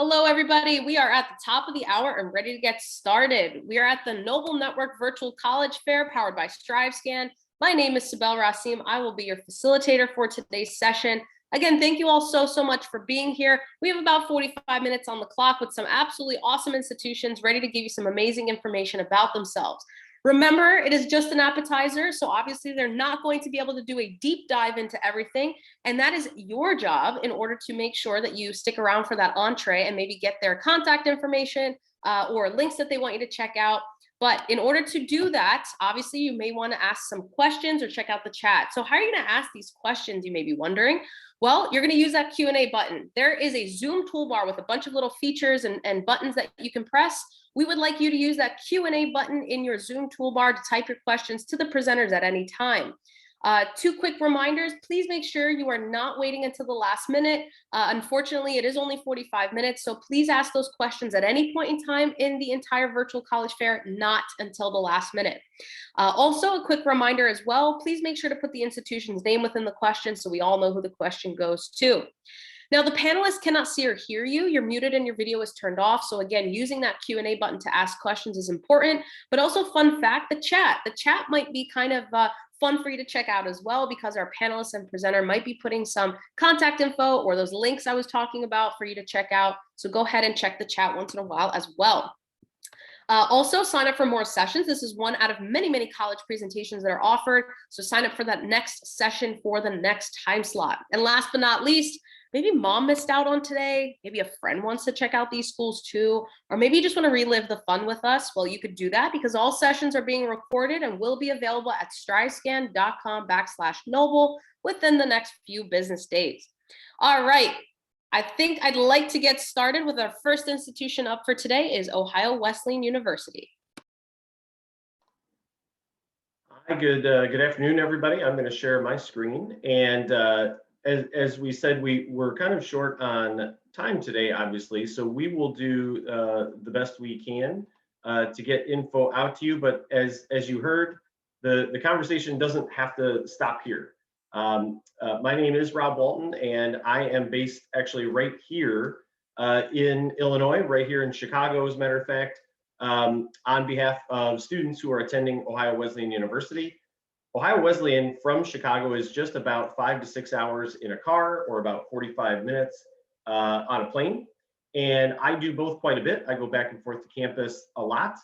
Hello, everybody. We are at the top of the hour and ready to get started. We are at the Noble Network Virtual College Fair powered by StriveScan. My name is Sibel Rasim. I will be your facilitator for today's session. Again, thank you all so much for being here. We have about 45 minutes on the clock with some absolutely awesome institutions ready to give you some amazing information about themselves. Remember, it is just an appetizer, so obviously they're not going to be able to do a deep dive into everything, and that is your job in order to make sure that you stick around for that entree and maybe get their contact information or links that they want you to check out. But in order to do that, obviously you may want to ask some questions or check out the chat. So how are you going to ask these questions, you may be wondering? Well, you're going to use that Q&A button. There is a Zoom toolbar with a bunch of little features and buttons that you can press. We would like you to use that Q&A button in your Zoom toolbar to type your questions to the presenters at any time. Two quick reminders, please make sure you are not waiting until the last minute. Unfortunately, it is only 45 minutes, so please ask those questions at any point in time in the entire virtual college fair, not until the last minute. Also, a quick reminder as well, please make sure to put the institution's name within the question so we all know who the question goes to. Now, the panelists cannot see or hear you. You're muted and your video is turned off. So again, using that Q&A button to ask questions is important, but also fun fact, the chat might be kind of fun for you to check out as well, because our panelists and presenter might be putting some contact info or those links I was talking about for you to check out. So go ahead and check the chat once in a while as well. Also, sign up for more sessions. This is one out of many college presentations that are offered. So sign up for that next session for the next time slot. And last but not least, maybe mom missed out on today. Maybe a friend wants to check out these schools too. Or maybe you just want to relive the fun with us. Well, you could do that because all sessions are being recorded and will be available at strivescan.com/noble within the next few business days. All right. I think I'd like to get started with our first institution up for today is Ohio Wesleyan University. Hi, good afternoon, everybody. I'm going to share my screen. And as we said, we're kind of short on time today, obviously. So we will do the best we can to get info out to you. But as you heard, the conversation doesn't have to stop here. My name is Rob Walton, and I am based actually right here in Illinois, right here in Chicago, as a matter of fact, on behalf of students who are attending Ohio Wesleyan University. Ohio Wesleyan from Chicago is just about 5 to 6 hours in a car, or about 45 minutes on a plane. And I do both quite a bit. I go back and forth to campus a lot.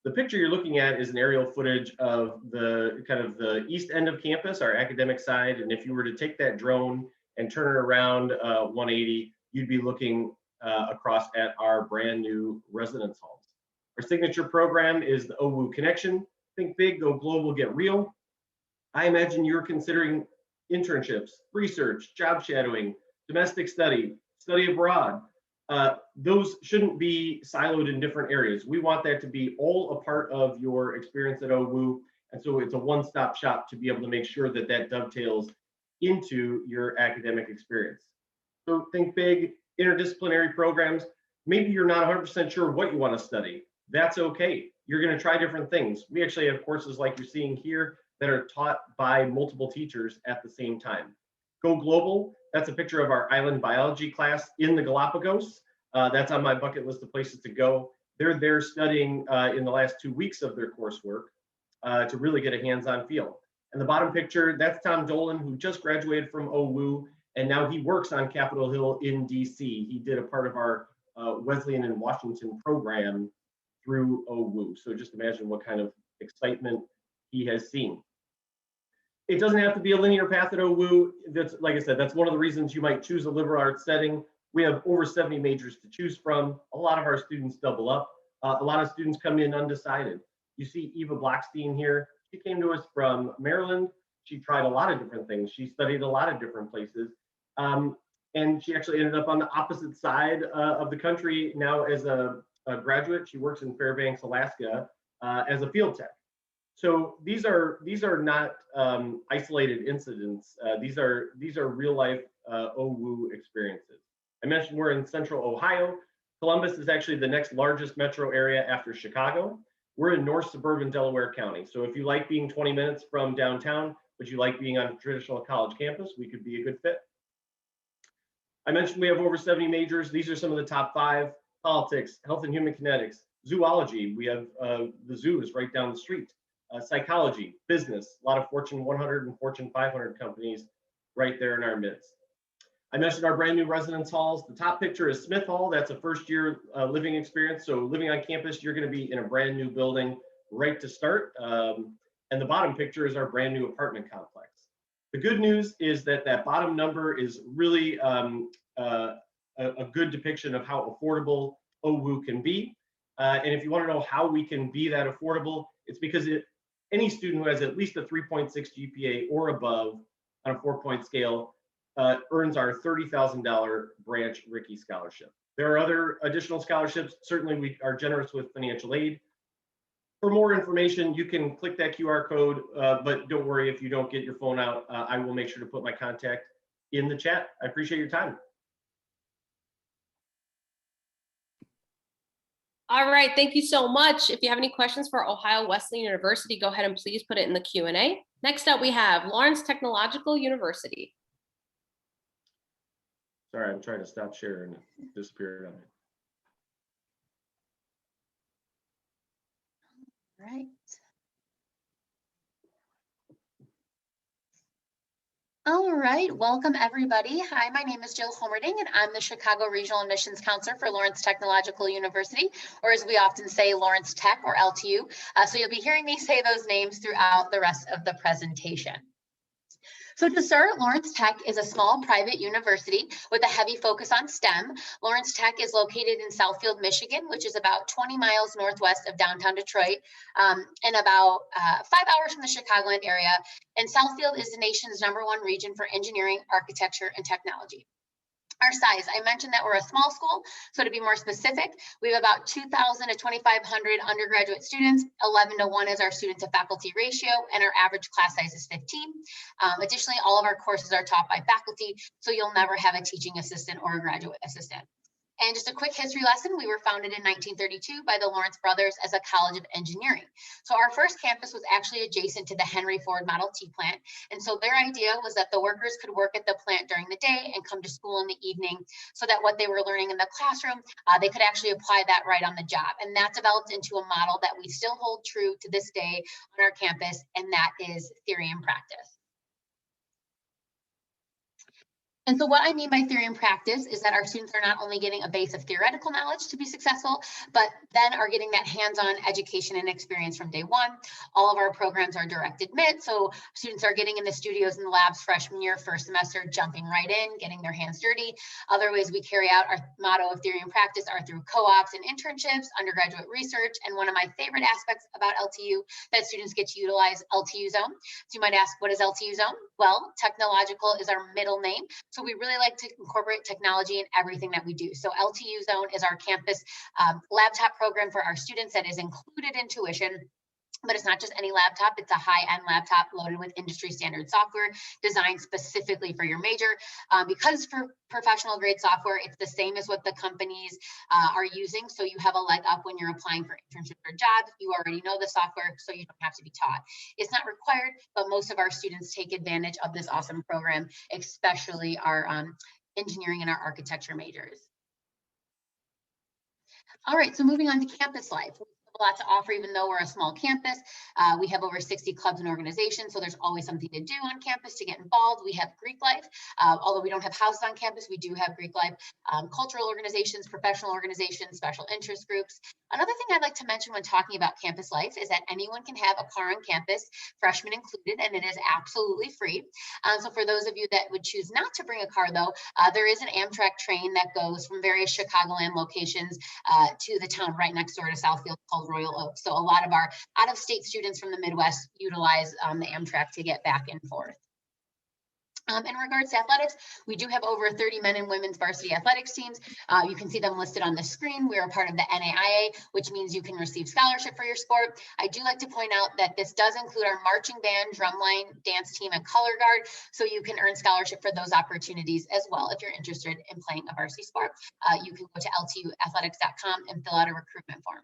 The picture you're looking at is an aerial footage of the kind of the east end of campus, our academic side. And if you were to take that drone and turn it around 180, you'd be looking across at our brand new residence halls. Our signature program is the OWU Connection. Think big, go global, get real. I imagine you're considering internships, research, job shadowing, domestic study, study abroad. Those shouldn't be siloed in different areas. We want that to be all a part of your experience at OWU. And so it's a one-stop shop to be able to make sure that that dovetails into your academic experience. So think big, interdisciplinary programs. Maybe you're not 100% sure what you want to study. That's okay. You're going to try different things. We actually have courses like you're seeing here that are taught by multiple teachers at the same time. Go global. That's a picture of our island biology class in the Galapagos. That's on my bucket list of places to go. They're there studying in the last 2 weeks of their coursework to really get a hands-on feel. And the bottom picture, that's Tom Dolan, who just graduated from OWU, and now he works on Capitol Hill in DC. He did a part of our Wesleyan in Washington program through OWU. So just imagine what kind of excitement he has seen. It doesn't have to be a linear path at OWU. That's, like I said, that's one of the reasons you might choose a liberal arts setting. We have over 70 majors to choose from. A lot of our students double up. A lot of students come in undecided. You see Eva Blockstein here. She came to us from Maryland. She tried a lot of different things. She studied a lot of different places. And she actually ended up on the opposite side of the country now as a graduate. She works in Fairbanks, Alaska as a field tech. So these are not isolated incidents. These are real life OWU experiences. I mentioned we're in central Ohio. Columbus is actually the next largest metro area after Chicago. We're in north suburban Delaware County. So if you like being 20 minutes from downtown, but you like being on a traditional college campus, we could be a good fit. I mentioned we have over 70 majors. These are some of the top 5: politics, health and human kinetics, zoology. We have the zoo is right down the street. Psychology, business, a lot of Fortune 100 and Fortune 500 companies right there in our midst. I mentioned our brand new residence halls. The top picture is Smith Hall. That's a first year living experience. So living on campus, you're going to be in a brand new building right to start. And the bottom picture is our brand new apartment complex. The good news is that that bottom number is really a good depiction of how affordable OWU can be. And if you want to know how we can be that affordable, it's because any student who has at least a 3.6 GPA or above on a 4-point scale earns our $30,000 branch Rickey Scholarship. There are other additional scholarships. Certainly, we are generous with financial aid. For more information, you can click that QR code, but don't worry if you don't get your phone out. I will make sure to put my contact in the chat. I appreciate your time. All right, thank you so much. If you have any questions for Ohio Wesleyan University, go ahead and please put it in the Q&A. Next up, we have Lawrence Technological University. Sorry, I'm trying to stop sharing. It disappeared on me. Right. All right, welcome everybody. Hi, my name is Jill Homerding and I'm the Chicago Regional Admissions Counselor for Lawrence Technological University, or as we often say, Lawrence Tech or LTU. So you'll be hearing me say those names throughout the rest of the presentation. So to start, Lawrence Tech is a small private university with a heavy focus on STEM. Lawrence Tech is located in Southfield, Michigan, which is about 20 miles northwest of downtown Detroit and about 5 hours from the Chicagoland area. And Southfield is the nation's #1 region for engineering, architecture, and technology. Our size, I mentioned that we're a small school, so to be more specific, we have about 2,000 to 2,500 undergraduate students. 11 to 1 is our student to faculty ratio, and our average class size is 15. Additionally, all of our courses are taught by faculty, so you'll never have a teaching assistant or a graduate assistant. And just a quick history lesson, we were founded in 1932 by the Lawrence brothers as a college of engineering. So our first campus was actually adjacent to the Henry Ford Model T plant. And so their idea was that the workers could work at the plant during the day and come to school in the evening so that what they were learning in the classroom, they could actually apply that right on the job. And that developed into a model that we still hold true to this day on our campus, and that is theory and practice. And so what I mean by theory and practice is that our students are not only getting a base of theoretical knowledge to be successful, but then are getting that hands-on education and experience from day one. All of our programs are direct admit, so students are getting in the studios and the labs freshman year, first semester, jumping right in, getting their hands dirty. Other ways we carry out our motto of theory and practice are through co-ops and internships, undergraduate research, and one of my favorite aspects about LTU that students get to utilize LTU Zone. So you might ask, what is LTU Zone? Well, technological is our middle name. So we really like to incorporate technology in everything that we do. So LTU Zone is our campus laptop program for our students that is included in tuition. But it's not just any laptop, it's a high-end laptop loaded with industry standard software designed specifically for your major. Because for professional grade software, it's the same as what the companies are using. So you have a leg up when you're applying for internships or jobs. You already know the software, so you don't have to be taught. It's not required, but most of our students take advantage of this awesome program, especially our engineering and our architecture majors. All right, so moving on to campus life. A lot to offer, even though we're a small campus. We have over 60 clubs and organizations, so there's always something to do on campus to get involved. We have Greek life. Although we don't have houses on campus, we do have Greek life, cultural organizations, professional organizations, special interest groups. Another thing I'd like to mention when talking about campus life is that anyone can have a car on campus, freshmen included, and it is absolutely free. So for those of you that would choose not to bring a car though, there is an Amtrak train that goes from various Chicagoland locations to the town right next door to Southfield called Royal Oak. So a lot of our out-of-state students from the Midwest utilize the Amtrak to get back and forth. In regards to athletics, we do have over 30 men and women's varsity athletics teams. You can see them listed on the screen. We are part of the NAIA, which means you can receive scholarship for your sport. I do like to point out that this does include our marching band, drumline, dance team, and color guard, so you can earn scholarship for those opportunities as well. If you're interested in playing a varsity sport, you can go to ltuathletics.com and fill out a recruitment form.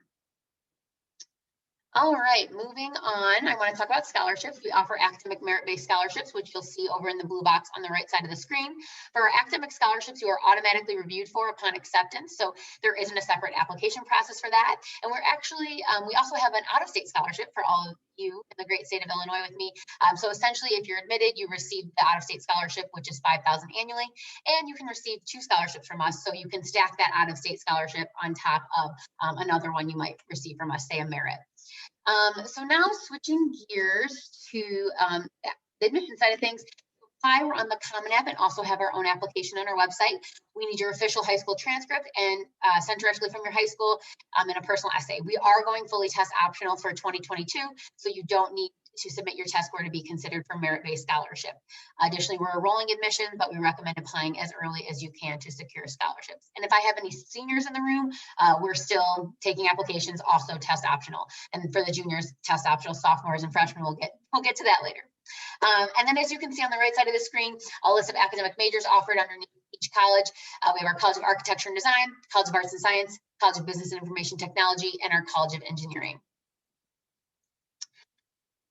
All right, moving on, I want to talk about scholarships. We offer academic merit-based scholarships, which you'll see over in the blue box on the right side of the screen. For our academic scholarships, you are automatically reviewed for upon acceptance, so there isn't a separate application process for that. And we're actually, we also have an out-of-state scholarship for all of you in the great state of Illinois with me. So essentially, if you're admitted, you receive the out-of-state scholarship, which is $5,000 annually, and you can receive 2 scholarships from us, so you can stack that out-of-state scholarship on top of another one you might receive from us, say a merit. So now switching gears to the admission side of things. To apply, we're on the Common App and also have our own application on our website. We need your official high school transcript and sent directly from your high school and a personal essay. We are going fully test optional for 2022, so you don't need to submit your test score to be considered for merit-based scholarship. Additionally, we're a rolling admission, but we recommend applying as early as you can to secure scholarships. And if I have any seniors in the room, we're still taking applications, also test optional. And for the juniors, test optional. Sophomores and freshmen, we'll get to that later. And then as you can see on the right side of the screen, a list of academic majors offered underneath each college. We have our College of Architecture and Design, College of Arts and Science, College of Business and Information Technology, and our College of Engineering.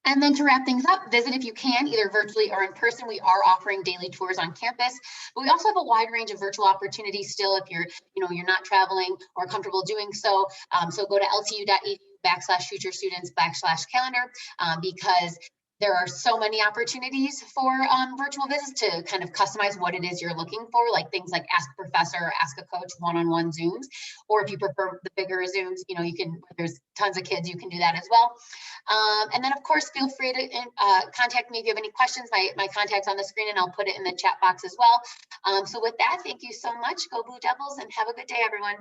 And then to wrap things up, visit if you can, either virtually or in person. We are offering daily tours on campus, but we also have a wide range of virtual opportunities still if you're not traveling or comfortable doing so. So go to ltu.edu/futurestudents/calendar because there are so many opportunities for virtual visits to kind of customize what it is you're looking for, like things like Ask a Professor or Ask a Coach one-on-one Zooms, or if you prefer the bigger Zooms, you can, there's tons of kids, you can do that as well. And then of course, feel free to contact me if you have any questions. My contact's on the screen and I'll put it in the chat box as well. So with that, thank you so much. Go Blue Devils and have a good day, everyone.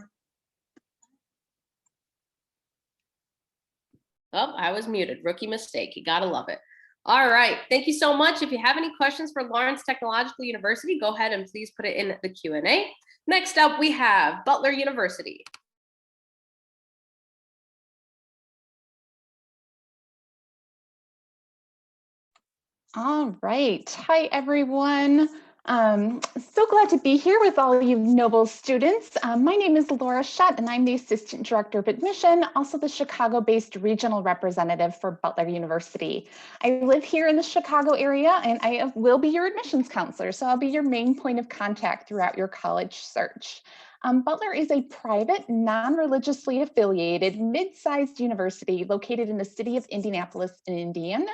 Oh, I was muted. Rookie mistake. You gotta love it. All right. Thank you so much. If you have any questions for Lawrence Technological University, go ahead and please put it in the Q&A. Next up, we have Butler University. All right. Hi, everyone. So glad to be here with all of you noble students. My name is Laura Shutt, and I'm the Assistant Director of Admission, also the Chicago-based regional representative for Butler University. I live here in the Chicago area, and I will be your admissions counselor, so I'll be your main point of contact throughout your college search. Butler is a private, non-religiously affiliated, mid-sized university located in the city of Indianapolis in Indiana.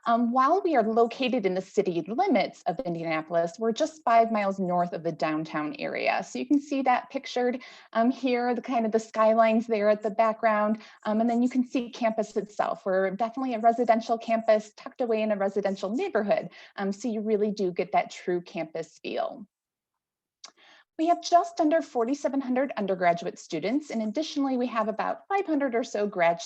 While we are located in the city limits of Indianapolis, we're just 5 miles north of the downtown area. So you can see that pictured here, the kind of the skylines there at the background. And then you can see campus itself. We're definitely a residential campus tucked away in a residential neighborhood. So you really do get that true campus feel. We have just under 4,700 undergraduate students, and additionally, we have about 500 or so grad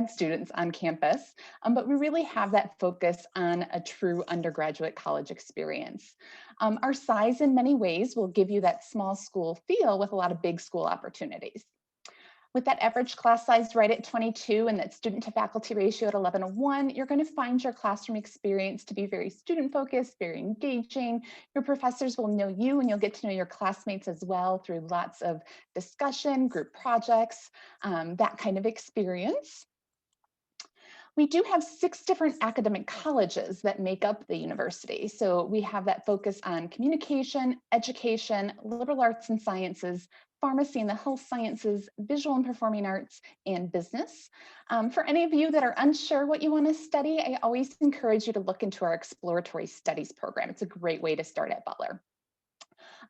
students on campus, but we really have that focus on a true undergraduate college experience. Our size in many ways will give you that small school feel with a lot of big school opportunities. With that average class size right at 22 and that student to faculty ratio at 11:1, you're going to find your classroom experience to be very student focused, very engaging. Your professors will know you and you'll get to know your classmates as well through lots of discussion, group projects, that kind of experience. We do have 6 different academic colleges that make up the university. So we have that focus on communication, education, liberal arts and sciences, pharmacy and the health sciences, visual and performing arts, and business. For any of you that are unsure what you want to study, I always encourage you to look into our exploratory studies program. It's a great way to start at Butler.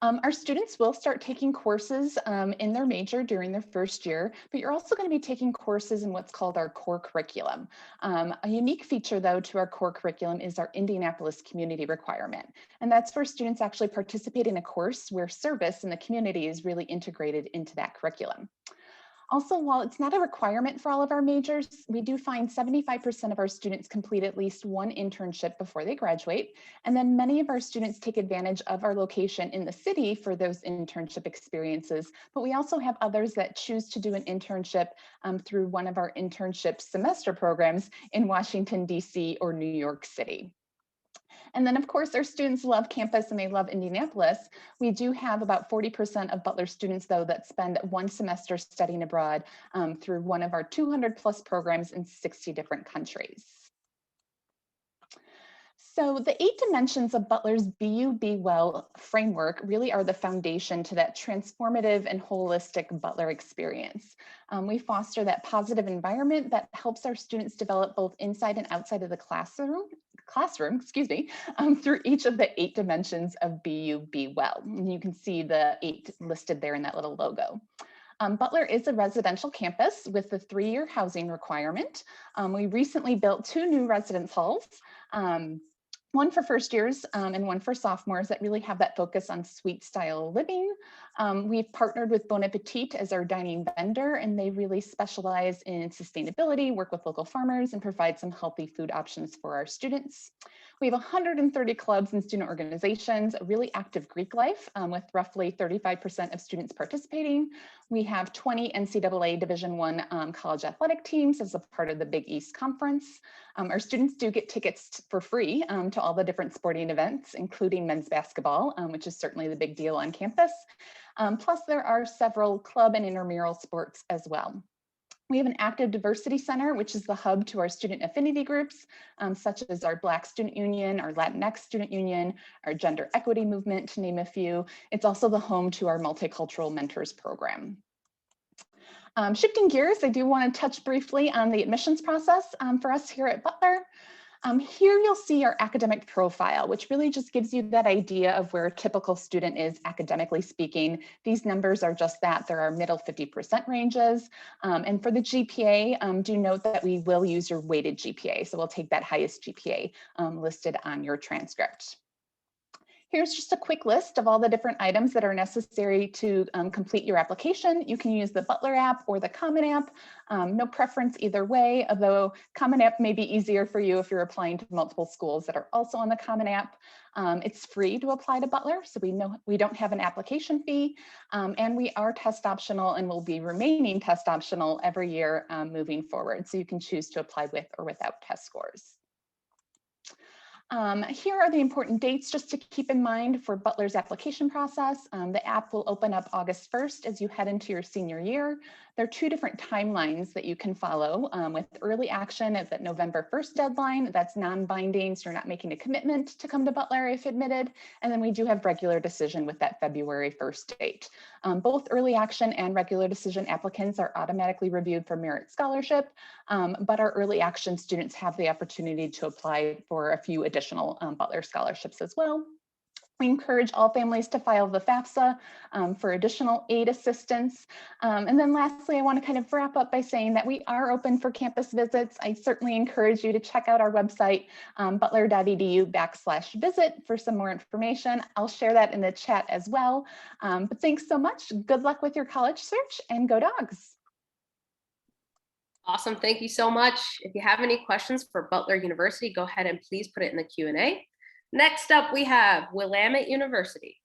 Our students will start taking courses in their major during their first year, but you're also going to be taking courses in what's called our core curriculum. A unique feature, though, to our core curriculum is our Indianapolis community requirement. And that's where students actually participate in a course where service in the community is really integrated into that curriculum. Also, while it's not a requirement for all of our majors, we do find 75% of our students complete at least one internship before they graduate. And then many of our students take advantage of our location in the city for those internship experiences. But we also have others that choose to do an internship through one of our internship semester programs in Washington, D.C. or New York City. And then of course, our students love campus and they love Indianapolis. We do have about 40% of Butler students though that spend one semester studying abroad through one of our 200+ programs in 60 different countries. So the 8 dimensions of Butler's Be Well framework really are the foundation to that transformative and holistic Butler experience. We foster that positive environment that helps our students develop both inside and outside of the classroom, through each of the 8 dimensions of Be Well. And you can see the 8 listed there in that little logo. Butler is a residential campus with a 3-year housing requirement. We recently built 2 new residence halls. One for first years and one for sophomores that really have that focus on suite style living. We've partnered with Bon Appetit as our dining vendor, and they really specialize in sustainability, work with local farmers, and provide some healthy food options for our students. We have 130 clubs and student organizations, a really active Greek life with roughly 35% of students participating. We have 20 NCAA Division I college athletic teams as a part of the Big East Conference. Our students do get tickets for free to all the different sporting events, including men's basketball, which is certainly the big deal on campus. Plus, there are several club and intramural sports as well. We have an active diversity center, which is the hub to our student affinity groups, such as our Black Student Union, our Latinx Student Union, our Gender Equity Movement, to name a few. It's also the home to our Multicultural Mentors program. Shifting gears, I do want to touch briefly on the admissions process for us here at Butler. Here you'll see our academic profile, which really just gives you that idea of where a typical student is academically speaking. These numbers are just that, there are middle 50% ranges. And for the GPA, do note that we will use your weighted GPA. So we'll take that highest GPA listed on your transcript. Here's just a quick list of all the different items that are necessary to complete your application. You can use the Butler app or the Common App. No preference either way, although Common App may be easier for you if you're applying to multiple schools that are also on the Common App. It's free to apply to Butler, so we don't have an application fee, and we are test optional and will be remaining test optional every year moving forward. So you can choose to apply with or without test scores. Here are the important dates just to keep in mind for Butler's application process. The app will open up August 1st as you head into your senior year. There are 2 different timelines that you can follow. With early action at that November 1st deadline, that's non-binding, so you're not making a commitment to come to Butler if admitted. And then we do have regular decision with that February 1st date. Both early action and regular decision applicants are automatically reviewed for merit scholarship, but our early action students have the opportunity to apply for a few additional Butler scholarships as well. We encourage all families to file the FAFSA for additional aid assistance. And then lastly, I want to kind of wrap up by saying that we are open for campus visits. I certainly encourage you to check out our website, butler.edu/visit for some more information. I'll share that in the chat as well. But thanks so much. Good luck with your college search, and go Dogs. Awesome, thank you so much. If you have any questions for Butler University, go ahead and please put it in the Q&A. Next up, we have Willamette University.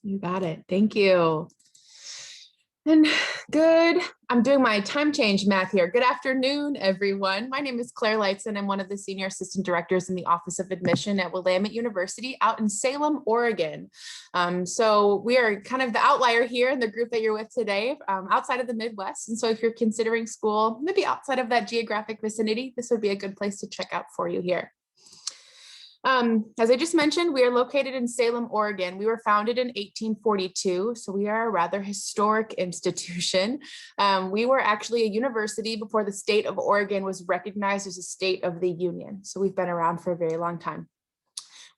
You got it. Thank you. And I'm doing my time change math here. Good afternoon, everyone. My name is Claire Lightson. I'm one of the senior assistant directors in the Office of Admission at Willamette University out in Salem, Oregon. So we are kind of the outlier here in the group that you're with today, outside of the Midwest. And so if you're considering school, maybe outside of that geographic vicinity, this would be a good place to check out for you here. As I just mentioned, we are located in Salem, Oregon. We were founded in 1842, so we are a rather historic institution. We were actually a university before the state of Oregon was recognized as a state of the Union. So we've been around for a very long time.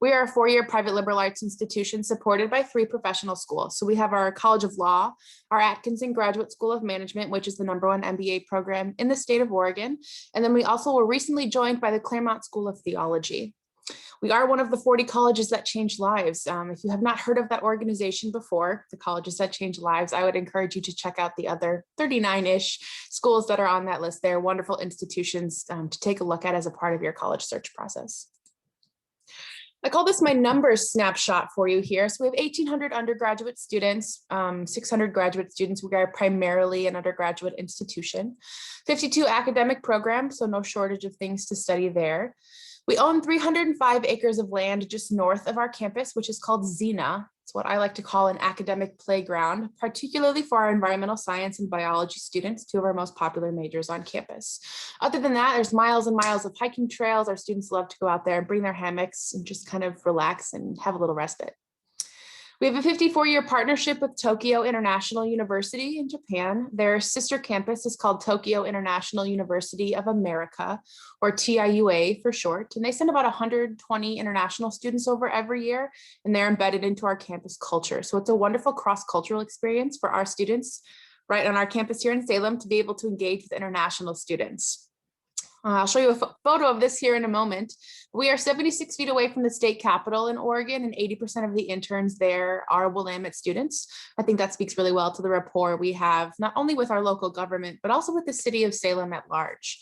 We are a 4-year private liberal arts institution supported by 3 professional schools. So we have our College of Law, our Atkinson Graduate School of Management, which is the #1 MBA program in the state of Oregon. And then we also were recently joined by the Claremont School of Theology. We are one of the 40 colleges that change lives. If you have not heard of that organization before, the Colleges That Change Lives, I would encourage you to check out the other 39-ish schools that are on that list. They're wonderful institutions to take a look at as a part of your college search process. I call this my numbers snapshot for you here. So we have 1,800 undergraduate students, 600 graduate students. We are primarily an undergraduate institution, 52 academic programs, so no shortage of things to study there. We own 305 acres of land just north of our campus, which is called Xena. It's what I like to call an academic playground, particularly for our environmental science and biology students, two of our most popular majors on campus. Other than that, there's miles and miles of hiking trails. Our students love to go out there and bring their hammocks and just kind of relax and have a little respite. We have a 54-year partnership with Tokyo International University in Japan. Their sister campus is called Tokyo International University of America, or TIUA for short. And they send about 120 international students over every year, and they're embedded into our campus culture. So it's a wonderful cross-cultural experience for our students right on our campus here in Salem to be able to engage with international students. I'll show you a photo of this here in a moment. We are 76 feet away from the state capitol in Oregon, and 80% of the interns there are Willamette students. I think that speaks really well to the rapport we have, not only with our local government, but also with the city of Salem at large.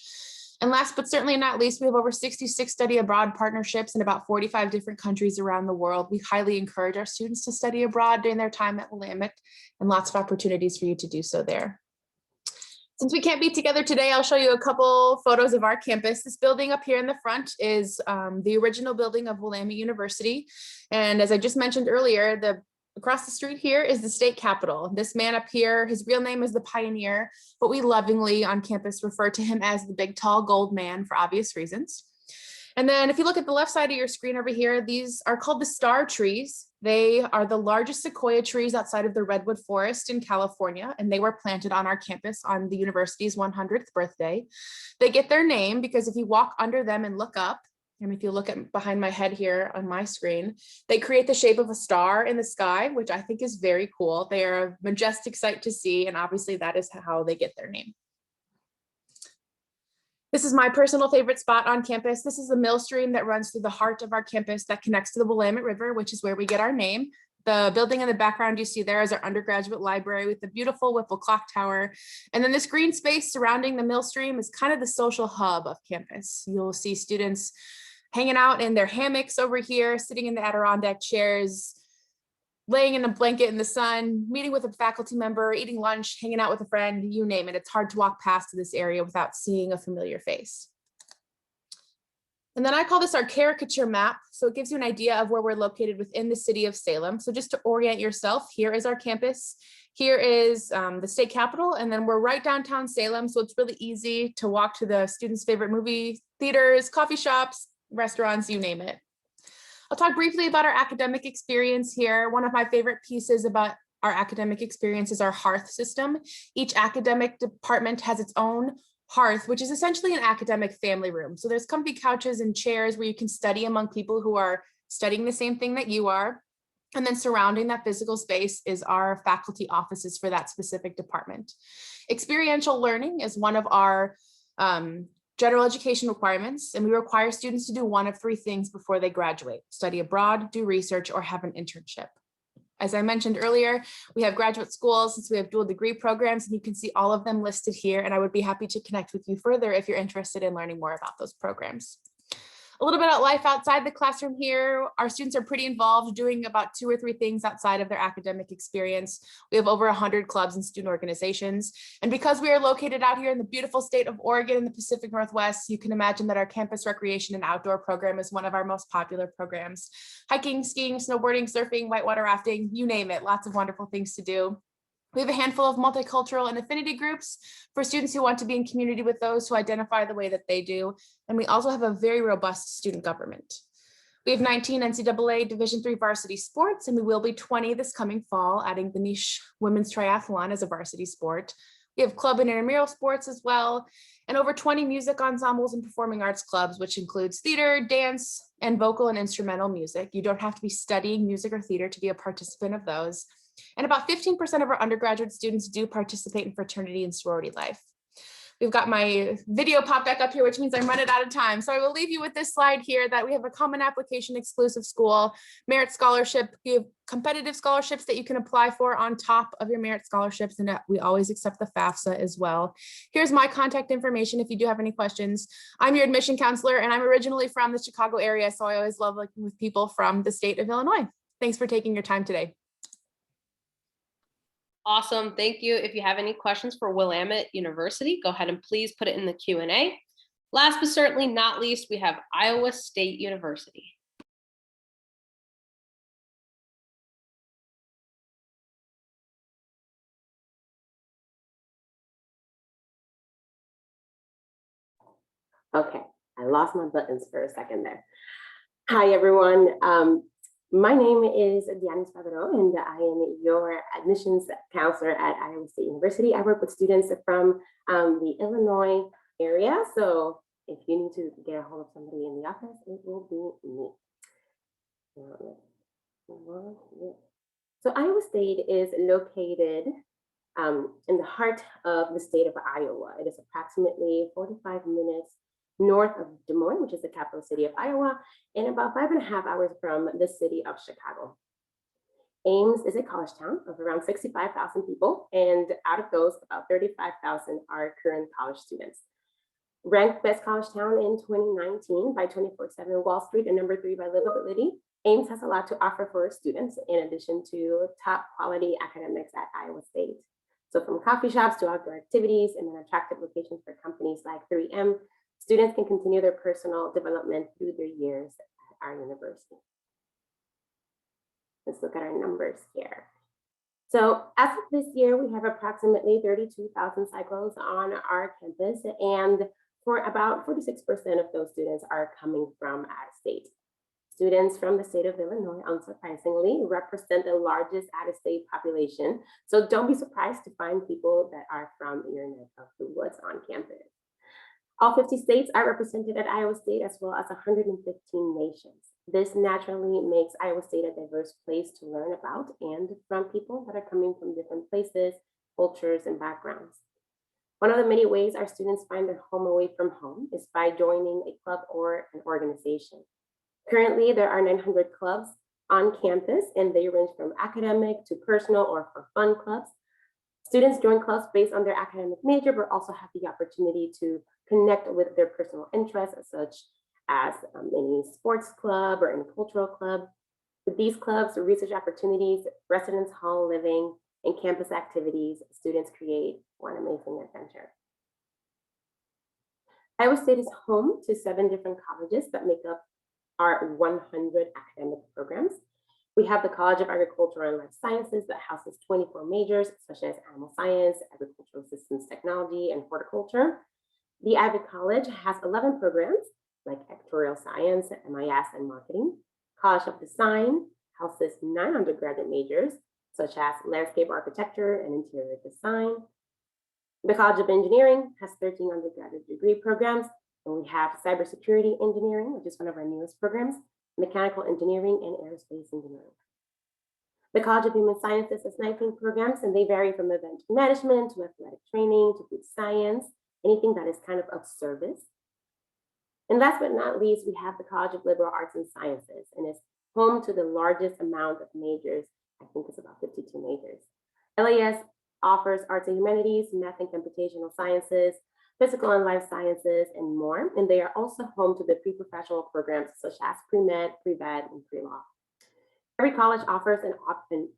And last but certainly not least, we have over 66 study abroad partnerships in about 45 different countries around the world. We highly encourage our students to study abroad during their time at Willamette, and lots of opportunities for you to do so there. Since we can't be together today, I'll show you a couple photos of our campus. This building up here in the front is the original building of Willamette University. And as I just mentioned earlier, across the street here is the state capitol. This man up here, his real name is the Pioneer, but we lovingly on campus refer to him as the big, tall, gold man for obvious reasons. And then if you look at the left side of your screen over here, these are called the star trees. They are the largest sequoia trees outside of the redwood forest in California, and they were planted on our campus on the university's 100th birthday. They get their name because if you walk under them and look up, and if you look at behind my head here on my screen, they create the shape of a star in the sky, which I think is very cool. They are a majestic sight to see, and obviously that is how they get their name. This is my personal favorite spot on campus. This is the mill stream that runs through the heart of our campus that connects to the Willamette River, which is where we get our name. The building in the background you see there is our undergraduate library with the beautiful Whipple clock tower. And then this green space surrounding the mill stream is kind of the social hub of campus. You'll see students hanging out in their hammocks over here, sitting in the Adirondack chairs, laying in a blanket in the sun, meeting with a faculty member, eating lunch, hanging out with a friend, you name it. It's hard to walk past to this area without seeing a familiar face. And then I call this our caricature map. So it gives you an idea of where we're located within the city of Salem. So just to orient yourself, here is our campus. Here is the state capitol, and then we're right downtown Salem. So it's really easy to walk to the students' favorite movie theaters, coffee shops, restaurants, you name it. I'll talk briefly about our academic experience here. One of my favorite pieces about our academic experience is our hearth system. Each academic department has its own hearth, which is essentially an academic family room. So there's comfy couches and chairs where you can study among people who are studying the same thing that you are. And then surrounding that physical space is our faculty offices for that specific department. Experiential learning is one of our general education requirements, and we require students to do one of three things before they graduate: study abroad, do research, or have an internship. As I mentioned earlier, we have graduate schools since we have dual degree programs, and you can see all of them listed here, and I would be happy to connect with you further if you're interested in learning more about those programs. A little bit about life outside the classroom here. Our students are pretty involved, doing about 2 or 3 things outside of their academic experience. We have over 100 clubs and student organizations. And because we are located out here in the beautiful state of Oregon in the Pacific Northwest, you can imagine that our campus recreation and outdoor program is one of our most popular programs. Hiking, skiing, snowboarding, surfing, whitewater rafting, you name it, lots of wonderful things to do. We have a handful of multicultural and affinity groups for students who want to be in community with those who identify the way that they do. And we also have a very robust student government. We have 19 NCAA Division III varsity sports, and we will be 20 this coming fall, adding the niche women's triathlon as a varsity sport. We have club and intramural sports as well, and over 20 music ensembles and performing arts clubs, which includes theater, dance, and vocal and instrumental music. You don't have to be studying music or theater to be a participant of those. And about 15% of our undergraduate students do participate in fraternity and sorority life. We've got my video pop back up here, which means I'm running out of time. So I will leave you with this slide here that we have a common application exclusive school, merit scholarship. We have competitive scholarships that you can apply for on top of your merit scholarships, and we always accept the FAFSA as well. Here's my contact information if you do have any questions. I'm your admission counselor, and I'm originally from the Chicago area, so I always love working with people from the state of Illinois. Thanks for taking your time today. Awesome. Thank you. If you have any questions for Willamette University, go ahead and please put it in the Q&A. Last but certainly not least, we have Iowa State University. Okay, I lost my buttons for a second there. Hi, everyone. My name is Diana Spadaro, and I am your admissions counselor at Iowa State University. I work with students from the Illinois area. So if you need to get a hold of somebody in the office, it will be me. So Iowa State is located in the heart of the state of Iowa. It is approximately 45 minutes north of Des Moines, which is the capital city of Iowa, and about 5.5 hours from the city of Chicago. Ames is a college town of around 65,000 people, and out of those, about 35,000 are current college students. Ranked best college town in 2019 by 24/7 Wall Street and number 3 by livability, Ames has a lot to offer for students in addition to top quality academics at Iowa State. So from coffee shops to outdoor activities and an attractive location for companies like 3M, students can continue their personal development through their years at our university. Let's look at our numbers here. So as of this year, we have approximately 32,000 cycles on our campus, and for about 46% of those students are coming from out of state. Students from the state of Illinois, unsurprisingly, represent the largest out-of-state population. So don't be surprised to find people that are from your neck of the woods on campus. All 50 states are represented at Iowa State, as well as 115 nations. This naturally makes Iowa State a diverse place to learn about and from people that are coming from different places, cultures, and backgrounds. One of the many ways our students find their home away from home is by joining a club or an organization. Currently, there are 900 clubs on campus, and they range from academic to personal or for fun clubs. Students join clubs based on their academic major, but also have the opportunity to connect with their personal interests, such as any sports club or any cultural club. With these clubs, research opportunities, residence hall living, and campus activities, students create one amazing adventure. Iowa State is home to 7 different colleges that make up our 100 academic programs. We have the College of Agriculture and Life Sciences that houses 24 majors, such as animal science, agricultural systems technology, and horticulture. The Ivy College has 11 programs like actuarial science, MIS, and marketing. College of Design houses 9 undergraduate majors, such as landscape architecture and interior design. The College of Engineering has 13 undergraduate degree programs, and we have cybersecurity engineering, which is one of our newest programs, mechanical engineering, and aerospace engineering. The College of Human Sciences has 19 programs, and they vary from event management to athletic training to food science, anything that is kind of service. And last but not least, we have the College of Liberal Arts and Sciences, and it's home to the largest amount of majors. I think it's about 52 majors. LAS offers arts and humanities, math and computational sciences, physical and life sciences, and more. And they are also home to the pre-professional programs such as pre-med, pre-vet, and pre-law. Every college offers an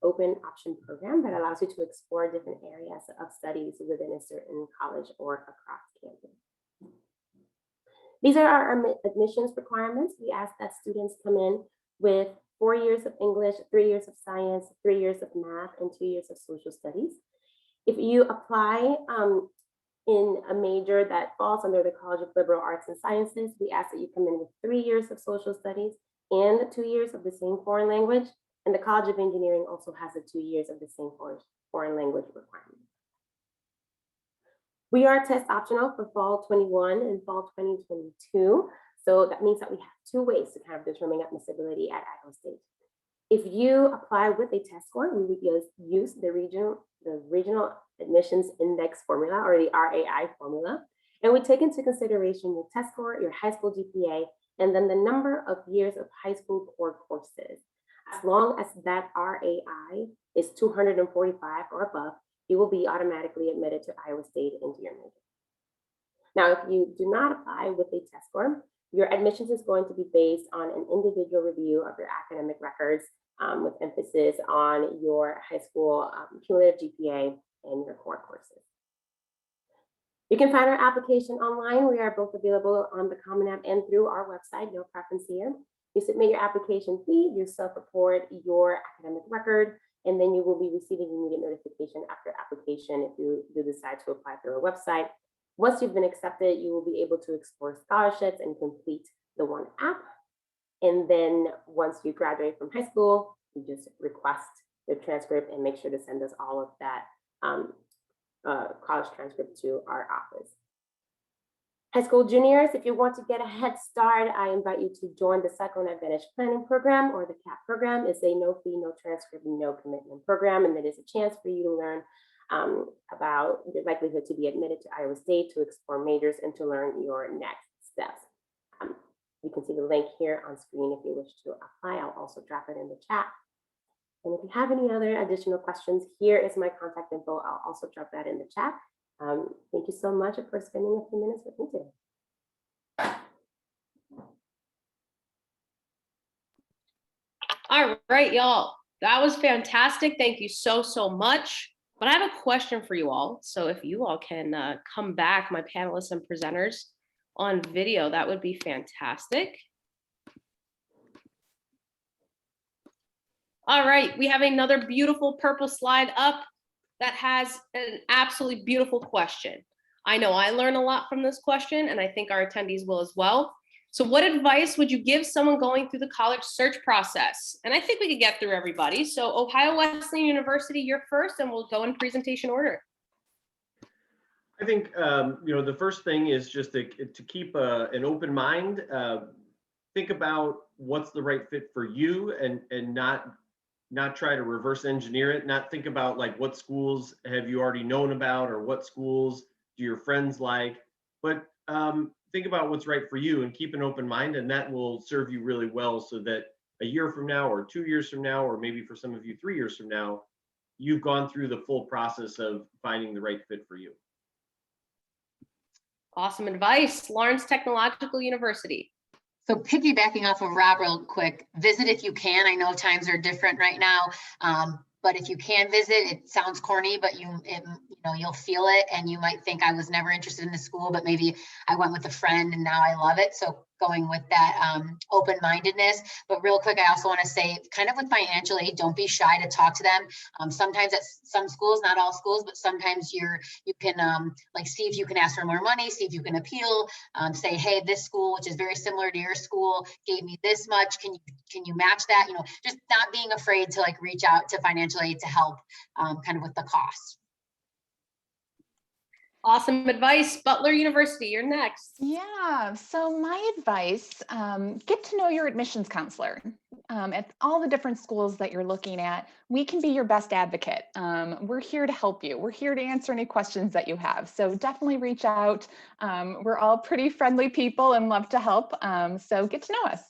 open option program that allows you to explore different areas of studies within a certain college or across campus. These are our admissions requirements. We ask that students come in with 4 years of English, 3 years of science, 3 years of math, and 2 years of social studies. If you apply in a major that falls under the College of Liberal Arts and Sciences, we ask that you come in with 3 years of social studies and 2 years of the same foreign language. And the College of Engineering also has 2 years of the same foreign language requirement. We are test optional for fall 21 and fall 2022. So that means that we have 2 ways to kind of determine admissibility at Iowa State. If you apply with a test score, we would use the regional admissions index formula, or the RAI formula, and we take into consideration your test score, your high school GPA, and then the number of years of high school core courses. As long as that RAI is 245 or above, you will be automatically admitted to Iowa State into your major. Now, if you do not apply with a test score, your admissions is going to be based on an individual review of your academic records with emphasis on your high school cumulative GPA and your core courses. You can find our application online. We are both available on the Common App and through our website, no preference here. You submit your application fee, you self-report your academic record, and then you will be receiving immediate notification after application if you do decide to apply through our website. Once you've been accepted, you will be able to explore scholarships and complete the one app. And then once you graduate from high school, you just request the transcript and make sure to send us all of that college transcript to our office. High school juniors, if you want to get a head start, I invite you to join the Cycle and Advantage Planning Program, or the CAP program. It's a no fee, no transcript, no commitment program, and it is a chance for you to learn about your likelihood to be admitted to Iowa State, to explore majors, and to learn your next steps. You can see the link here on screen if you wish to apply. I'll also drop it in the chat. And if you have any other additional questions, here is my contact info. I'll also drop that in the chat. Thank you so much for spending a few minutes with me today. All right, y'all. That was fantastic. Thank you so, so much. But I have a question for you all. So if you all can come back, my panelists and presenters, on video, that would be fantastic. All right, we have another beautiful purple slide up that has an absolutely beautiful question. I know I learned a lot from this question, and I think our attendees will as well. So what advice would you give someone going through the college search process? And I think we could get through everybody. So Ohio Wesleyan University, you're first, and we'll go in presentation order. I think the first thing is just to keep an open mind. Think about what's the right fit for you, and not try to reverse engineer it. Not think about like what schools have you already known about, or what schools do your friends like, but think about what's right for you and keep an open mind, and that will serve you really well, so that a year from now, or 2 years from now, or maybe for some of you 3 years from now, you've gone through the full process of finding the right fit for you. Awesome advice. Lawrence Technological University. So piggybacking off of Rob real quick, visit if you can. I know times are different right now, but if you can visit, it sounds corny, but you'll feel it, and you might think I was never interested in the school, but maybe I went with a friend and now I love it. So going with that open-mindedness. But real quick, I also want to say, kind of with financial aid, don't be shy to talk to them. Sometimes at some schools, not all schools, but sometimes you can like see if you can ask for more money, see if you can appeal, say, hey, this school, which is very similar to your school, gave me this much. Can you match that? Just not being afraid to like reach out to financial aid to help kind of with the cost. Awesome advice. Butler University, you're next. Yeah, so my advice, get to know your admissions counselor. At all the different schools that you're looking at, we can be your best advocate. We're here to help you. We're here to answer any questions that you have. So definitely reach out. We're all pretty friendly people and love to help. So get to know us.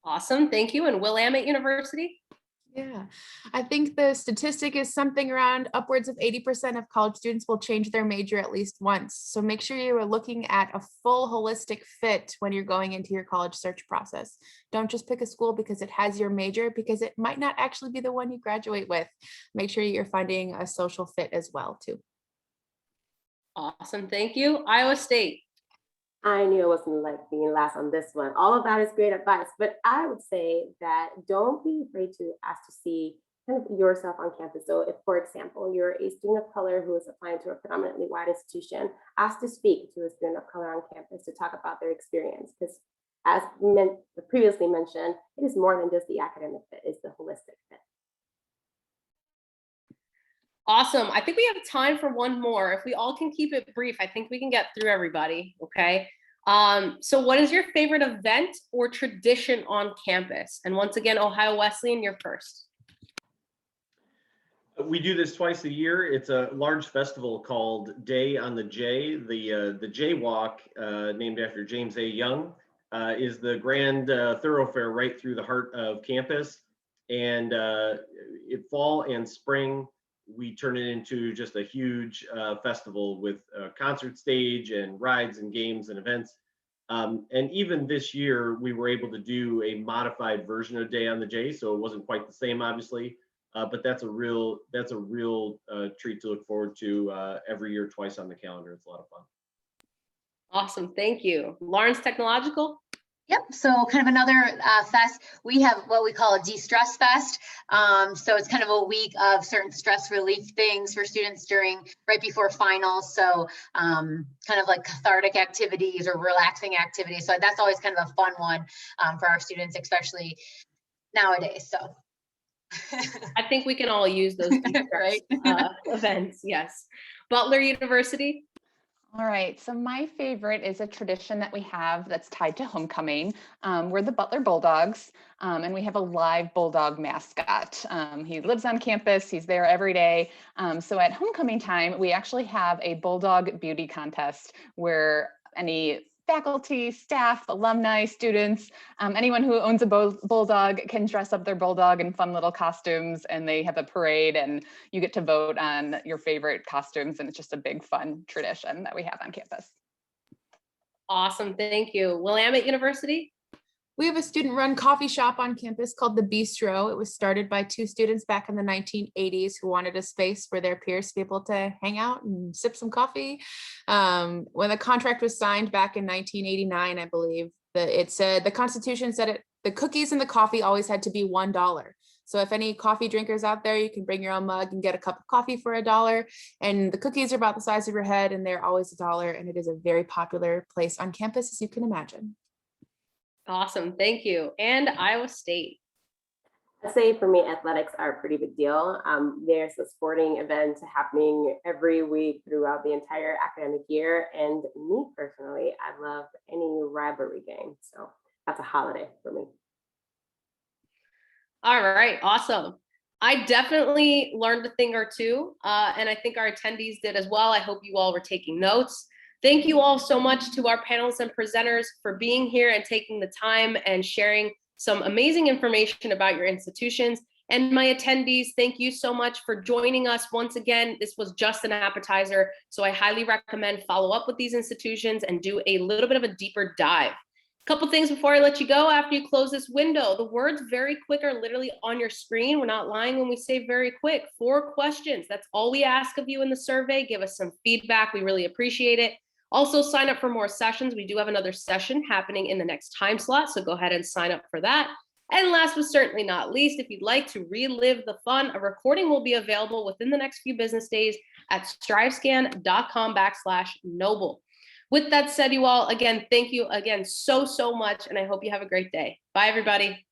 Awesome, thank you. And Willamette University. Yeah, I think the statistic is something around upwards of 80% of college students will change their major at least once. So make sure you are looking at a full holistic fit when you're going into your college search process. Don't just pick a school because it has your major, because it might not actually be the one you graduate with. Make sure you're finding a social fit as well too. Awesome, thank you. Iowa State. I knew I wasn't like being last on this one. All of that is great advice, but I would say that don't be afraid to ask to see kind of yourself on campus. So if, for example, you're a student of color who is applying to a predominantly white institution, ask to speak to a student of color on campus to talk about their experience, because as previously mentioned, it is more than just the academic fit, it's the holistic fit. Awesome. I think we have time for one more. If we all can keep it brief, I think we can get through everybody. Okay. So what is your favorite event or tradition on campus? And once again, Ohio Wesleyan, you're first. We do this twice a year. It's a large festival called Day on the J. The J Walk, named after James A. Young, is the grand thoroughfare right through the heart of campus. And fall and spring, we turn it into just a huge festival with a concert stage and rides and games and events. And even this year, we were able to do a modified version of Day on the J, so it wasn't quite the same, obviously, But that's a real treat to look forward to every year, twice on the calendar. It's a lot of fun. Awesome, thank you. Lawrence Technological. Yep, so kind of another fest. We have what we call a de-stress fest. So it's kind of a week of certain stress relief things for students right before finals. So kind of like cathartic activities or relaxing activities. So that's always kind of a fun one for our students, especially nowadays. So I think we can all use those right? events, yes. Butler University. All right, so my favorite is a tradition that we have that's tied to homecoming. We're the Butler Bulldogs, and we have a live bulldog mascot. He lives on campus, he's there every day. So at homecoming time, we actually have a bulldog beauty contest where any faculty, staff, alumni, students, anyone who owns a bulldog can dress up their bulldog in fun little costumes, and they have a parade and you get to vote on your favorite costumes, and it's just a big fun tradition that we have on campus. Awesome, thank you. Willamette University. We have a student-run coffee shop on campus called The Bistro. It was started by 2 students back in the 1980s who wanted a space for their peers to be able to hang out and sip some coffee. When the contract was signed back in 1989, I believe, it said the Constitution said the cookies and the coffee always had to be $1. So if any coffee drinkers out there, you can bring your own mug and get a cup of coffee for $1. And the cookies are about the size of your head, and they're always $1. And it is a very popular place on campus, as you can imagine. Awesome, thank you. And Iowa State. I'd say for me, athletics are a pretty big deal. There's a sporting event happening every week throughout the entire academic year. And me personally, I love any rivalry game. So that's a holiday for me. All right, awesome. I definitely learned a thing or two, and I think our attendees did as well. I hope you all were taking notes. Thank you all so much to our panelists and presenters for being here and taking the time and sharing some amazing information about your institutions. And my attendees, thank you so much for joining us once again. This was just an appetizer, so I highly recommend follow up with these institutions and do a little bit of a deeper dive. A couple things before I let you go after you close this window. The words very quick are literally on your screen. We're not lying when we say very quick. 4 questions. That's all we ask of you in the survey. Give us some feedback. We really appreciate it. Also, sign up for more sessions. We do have another session happening in the next time slot, so go ahead and sign up for that. And last but certainly not least, if you'd like to relive the fun, a recording will be available within the next few business days at strivescan.com/noble. With that said, you all, again, thank you again so much, and I hope you have a great day. Bye, everybody.